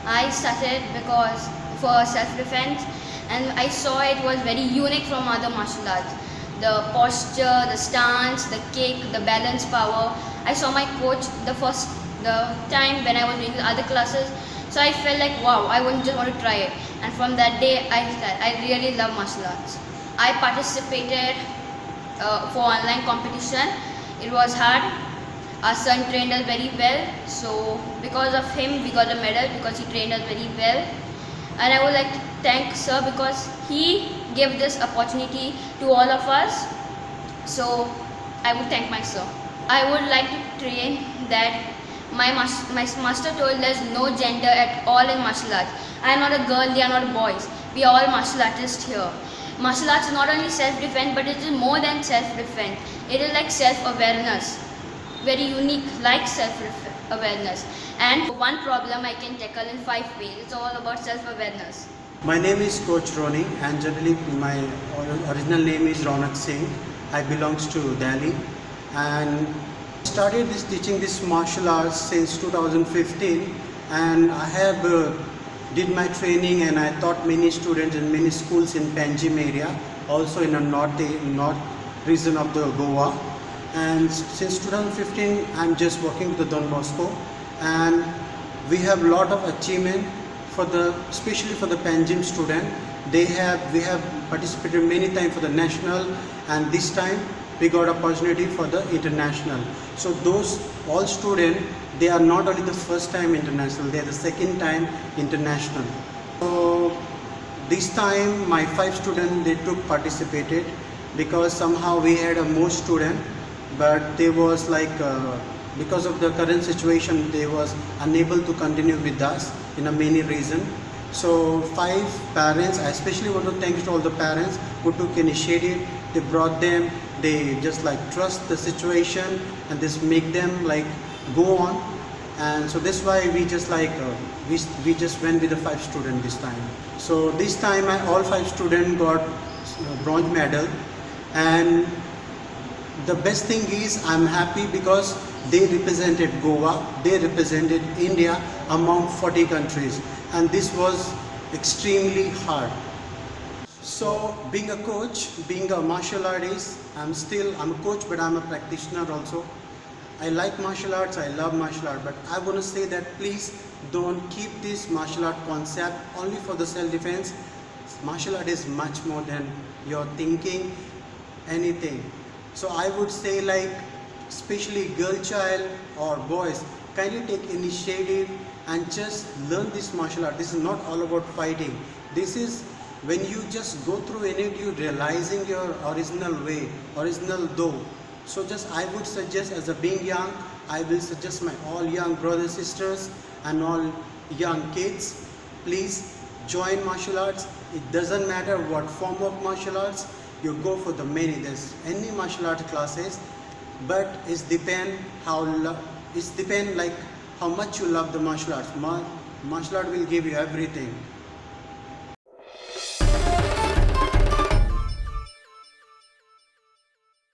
I started because for self-defense, and I saw it was very unique from other martial arts. The posture, the stance, the kick, the balance power. I saw my coach the time when I was doing the other classes, so I felt like wow, I would just want to try it. And from that day, I really love martial arts. I participated for online competition. It was hard. Our son trained us very well, so because of him we got a medal because he trained us very well. And I would like to thank sir because he gave this opportunity to all of us. So I would thank my sir. I would like to train that my master told us no gender at all in martial arts. I am not a girl, they are not boys. We are all martial artists here. Martial arts is not only self-defense, but it is more than self-defense. It is like self-awareness. Very unique, like self-awareness. And one problem I can tackle in 5 ways. It's all about self-awareness. My name is Coach Roni, and generally my original name is Ronak Singh. I belongs to Delhi, and started teaching this martial arts since 2015, and I have did my training and I taught many students in many schools in Panjim area, also in the north region of the Goa. And since 2015 I'm just working with the Don Bosco, and we have a lot of achievement for especially for the Panjim student. We have participated many times for the national, and this time we got opportunity for the international. So those all students, they are not only the first time international, they are the second time international. So this time my 5 students, they participated because somehow we had a more student, but they was like because of the current situation they was unable to continue with us in a many reason. So 5 parents, I especially want to thank to all the parents who took initiative. They brought them, they just like trust the situation and just make them like go on. And so that's why we just like we just went with the 5 students this time. So this time all 5 students got bronze medal, and the best thing is I'm happy because they represented Goa, they represented India among 40 countries, and this was extremely hard. So being a coach, being a martial artist, I'm a coach, but I'm a practitioner also. I like martial arts, I love martial art, but I want to say that please don't keep this martial art concept only for the self-defense. Martial art is much more than your thinking, anything. So I would say, like, especially girl child or boys, kindly take initiative and just learn this martial art. This is not all about fighting. This is when you just go through in it, you realizing your original way, original though. So just I would suggest, as a being young, I will suggest my all young brothers, sisters and all young kids, please join martial arts. It doesn't matter what form of martial arts, you go for the many, there's any martial art classes, but it's depend like how much you love the martial arts. Martial art will give you everything.